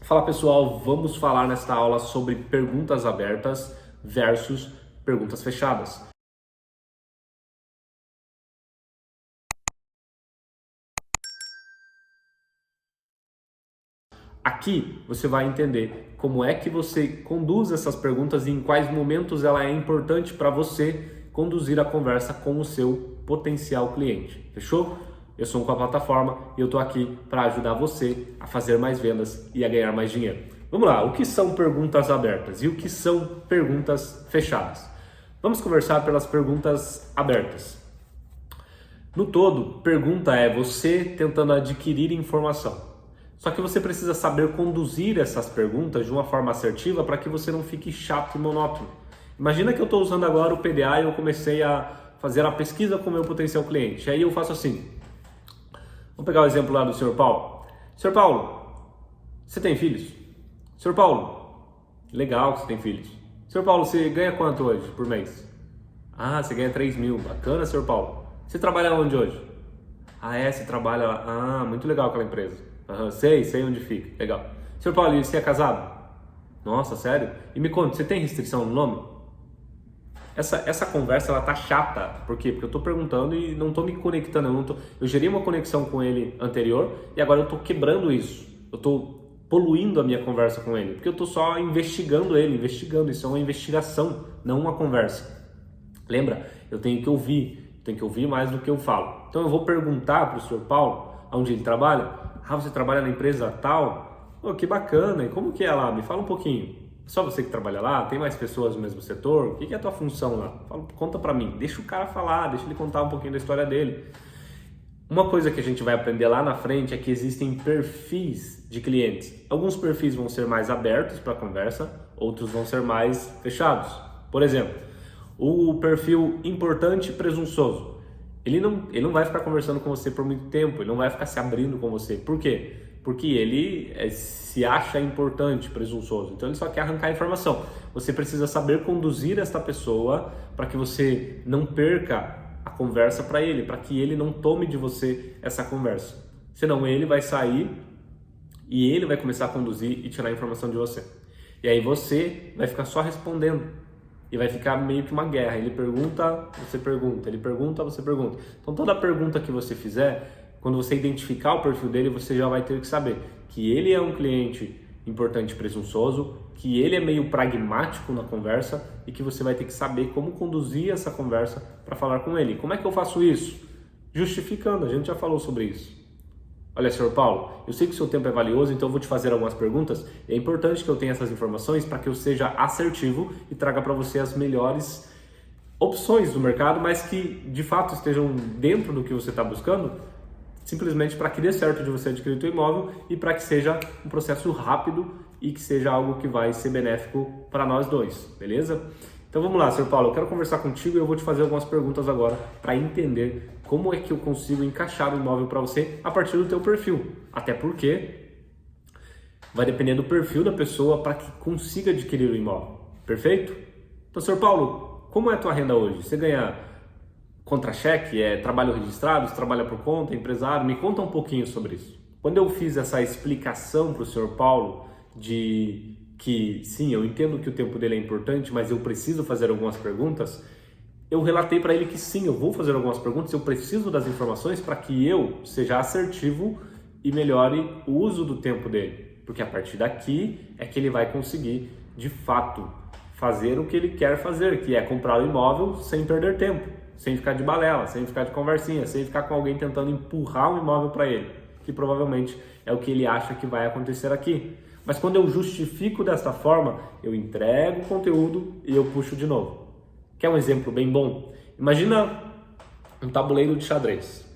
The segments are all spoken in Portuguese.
Fala pessoal, vamos falar nesta aula sobre perguntas abertas versus perguntas fechadas. Aqui você vai entender como é que você conduz essas perguntas e em quais momentos ela é importante para você conduzir a conversa com o seu potencial cliente. Fechou? Eu sou com a plataforma e eu estou aqui para ajudar você a fazer mais vendas e a ganhar mais dinheiro. Vamos lá, o que são perguntas abertas e o que são perguntas fechadas? Vamos conversar pelas perguntas abertas. No todo, pergunta é você tentando adquirir informação. Só que você precisa saber conduzir essas perguntas de uma forma assertiva para que você não fique chato e monótono. Imagina que eu estou usando agora o PDA e eu comecei a fazer a pesquisa com o meu potencial cliente. Aí eu faço assim. Vamos pegar o exemplo lá do Sr. Paulo. Sr. Paulo, você tem filhos? Sr. Paulo, legal que você tem filhos. Sr. Paulo, você ganha quanto hoje por mês? Ah, você ganha 3 mil. Bacana, Sr. Paulo. Você trabalha onde hoje? Ah, você trabalha lá. Ah, muito legal aquela empresa. Sei onde fica. Legal. Sr. Paulo, e você é casado? Nossa, sério? E me conta, você tem restrição no nome? Essa conversa, ela tá chata. Por quê? Porque eu tô perguntando e não tô me conectando. Eu gerei uma conexão com ele anterior e agora eu tô quebrando isso. Eu tô poluindo a minha conversa com ele. Porque eu tô só investigando ele. Isso é uma investigação, não uma conversa. Lembra? Eu tenho que ouvir mais do que eu falo. Então eu vou perguntar para o Sr. Paulo, onde ele trabalha. Ah, você trabalha na empresa tal? Oh, que bacana, e como que é lá? Me fala um pouquinho. Só você que trabalha lá? Tem mais pessoas no mesmo setor? O que é a tua função lá? Conta pra mim, deixa o cara falar, deixa ele contar um pouquinho da história dele. Uma coisa que a gente vai aprender lá na frente é que existem perfis de clientes. Alguns perfis vão ser mais abertos para a conversa, outros vão ser mais fechados. Por exemplo, o perfil importante e presunçoso. Ele não vai ficar conversando com você por muito tempo, ele não vai ficar se abrindo com você. Por quê? Porque ele se acha importante, presunçoso. Então ele só quer arrancar informação. Você precisa saber conduzir esta pessoa para que você não perca a conversa para ele, para que ele não tome de você essa conversa. Senão ele vai sair e ele vai começar a conduzir e tirar a informação de você. E aí você vai ficar só respondendo. E vai ficar meio que uma guerra. Ele pergunta, você pergunta. Ele pergunta, você pergunta. Então toda pergunta que você fizer, quando você identificar o perfil dele, você já vai ter que saber que ele é um cliente importante e presunçoso, que ele é meio pragmático na conversa e que você vai ter que saber como conduzir essa conversa para falar com ele. Como é que eu faço isso? Justificando, a gente já falou sobre isso. Olha, Sr. Paulo, eu sei que o seu tempo é valioso, então eu vou te fazer algumas perguntas. É importante que eu tenha essas informações para que eu seja assertivo e traga para você as melhores opções do mercado, mas que de fato estejam dentro do que você está buscando, simplesmente para que dê certo de você adquirir o seu imóvel e para que seja um processo rápido e que seja algo que vai ser benéfico para nós dois, beleza? Então vamos lá, Sr. Paulo, eu quero conversar contigo e eu vou te fazer algumas perguntas agora para entender como é que eu consigo encaixar o imóvel para você a partir do teu perfil. Até porque vai depender do perfil da pessoa para que consiga adquirir o imóvel. Perfeito? Então, Sr. Paulo, como é a tua renda hoje? Você ganha contra-cheque, trabalho registrado, você trabalha por conta, empresário? Me conta um pouquinho sobre isso. Quando eu fiz essa explicação para o Sr. Paulo de que sim, eu entendo que o tempo dele é importante, mas eu preciso fazer algumas perguntas, eu relatei para ele que sim, eu vou fazer algumas perguntas, eu preciso das informações para que eu seja assertivo e melhore o uso do tempo dele. Porque a partir daqui é que ele vai conseguir, de fato, fazer o que ele quer fazer, que é comprar o imóvel sem perder tempo, sem ficar de balela, sem ficar de conversinha, sem ficar com alguém tentando empurrar um imóvel para ele, que provavelmente é o que ele acha que vai acontecer aqui. Mas quando eu justifico desta forma, eu entrego o conteúdo e eu puxo de novo. Quer um exemplo bem bom? Imagina um tabuleiro de xadrez.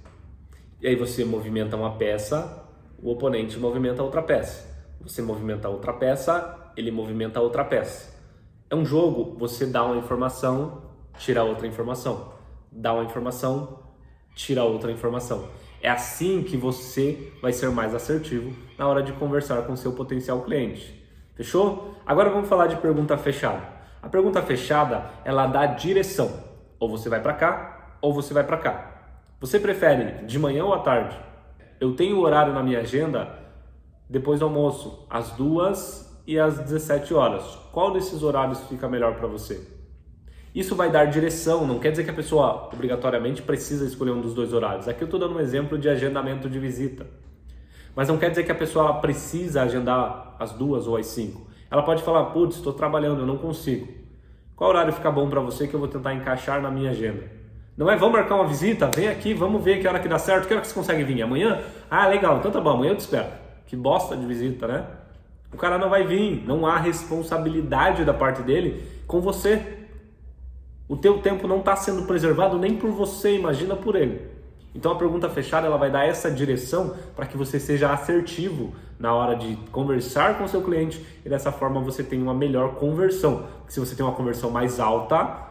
E aí você movimenta uma peça, o oponente movimenta outra peça. Você movimenta outra peça, ele movimenta outra peça. É um jogo, você dá uma informação, tira outra informação. Dá uma informação, tira outra informação. É assim que você vai ser mais assertivo na hora de conversar com o seu potencial cliente. Fechou? Agora vamos falar de pergunta fechada. A pergunta fechada, ela dá direção. Ou você vai para cá, ou você vai para cá. Você prefere de manhã ou à tarde? Eu tenho horário na minha agenda depois do almoço, às 2 e às 17 horas. Qual desses horários fica melhor para você? Isso vai dar direção, não quer dizer que a pessoa obrigatoriamente precisa escolher um dos dois horários. Aqui eu estou dando um exemplo de agendamento de visita. Mas não quer dizer que a pessoa ela precisa agendar às 2 ou às 5. Ela pode falar, putz, estou trabalhando, eu não consigo. Qual horário fica bom para você que eu vou tentar encaixar na minha agenda? Não é, vamos marcar uma visita? Vem aqui, vamos ver que hora que dá certo, que hora que você consegue vir? Amanhã? Ah, legal, então tá bom, amanhã eu te espero. Que bosta de visita, né? O cara não vai vir, não há responsabilidade da parte dele com você. O teu tempo não está sendo preservado nem por você, imagina por ele. Então a pergunta fechada ela vai dar essa direção para que você seja assertivo na hora de conversar com o seu cliente e dessa forma você tenha uma melhor conversão. Porque se você tem uma conversão mais alta,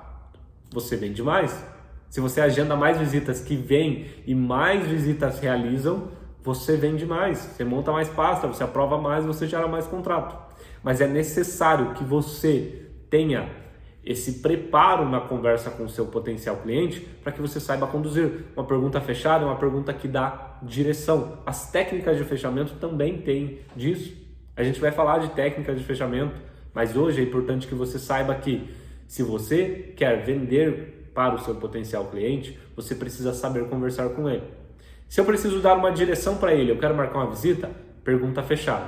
você vende mais. Se você agenda mais visitas que vêm e mais visitas realizam, você vende mais, você monta mais pasta, você aprova mais, você gera mais contrato. Mas é necessário que você tenha esse preparo na conversa com o seu potencial cliente para que você saiba conduzir. Uma pergunta fechada é uma pergunta que dá direção. As técnicas de fechamento também têm disso. A gente vai falar de técnicas de fechamento, mas hoje é importante que você saiba que se você quer vender para o seu potencial cliente, você precisa saber conversar com ele. Se eu preciso dar uma direção para ele, eu quero marcar uma visita, pergunta fechada.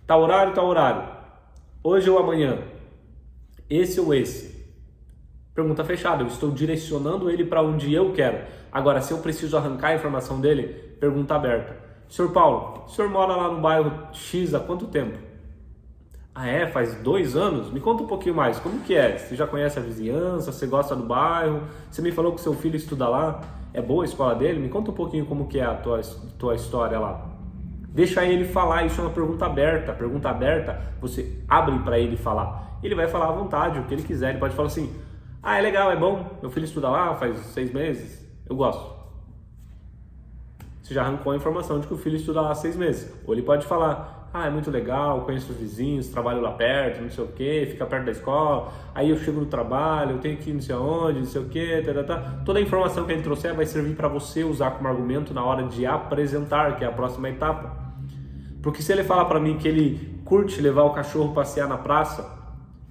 Tal horário, tal horário. Hoje ou amanhã? Esse ou esse? Pergunta fechada, eu estou direcionando ele para onde eu quero. Agora, se eu preciso arrancar a informação dele, pergunta aberta. Senhor Paulo, o senhor mora lá no bairro X há quanto tempo? Ah é? Faz 2 anos? Me conta um pouquinho mais, como que é? Você já conhece a vizinhança? Você gosta do bairro? Você me falou que seu filho estuda lá? É boa a escola dele? Me conta um pouquinho como que é a tua história lá. Deixa ele falar, isso é uma pergunta aberta. Pergunta aberta, você abre para ele falar. Ele vai falar à vontade, o que ele quiser. Ele pode falar assim, ah, é legal, é bom, meu filho estuda lá faz 6 meses, eu gosto. Você já arrancou a informação de que o filho estuda lá há 6 meses. Ou ele pode falar, ah, é muito legal, conheço os vizinhos, trabalho lá perto, não sei o que, fica perto da escola, aí eu chego no trabalho, eu tenho que ir não sei aonde, não sei o que, Toda a informação que ele trouxer vai servir para você usar como argumento na hora de apresentar, que é a próxima etapa. Porque se ele falar para mim que ele curte levar o cachorro passear na praça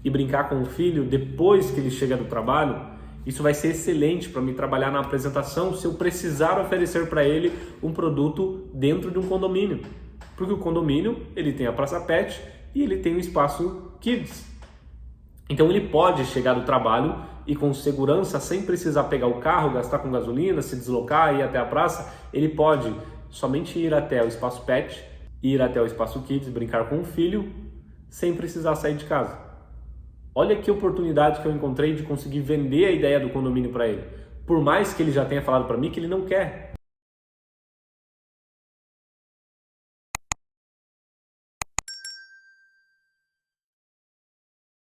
e brincar com o filho depois que ele chega do trabalho, isso vai ser excelente para mim trabalhar na apresentação se eu precisar oferecer para ele um produto dentro de um condomínio. Porque o condomínio, ele tem a praça pet e ele tem o espaço kids. Então ele pode chegar do trabalho e com segurança, sem precisar pegar o carro, gastar com gasolina, se deslocar, ir até a praça, ele pode somente ir até o espaço pet, ir até o espaço kids, brincar com o filho, sem precisar sair de casa. Olha que oportunidade que eu encontrei de conseguir vender a ideia do condomínio para ele. Por mais que ele já tenha falado para mim que ele não quer.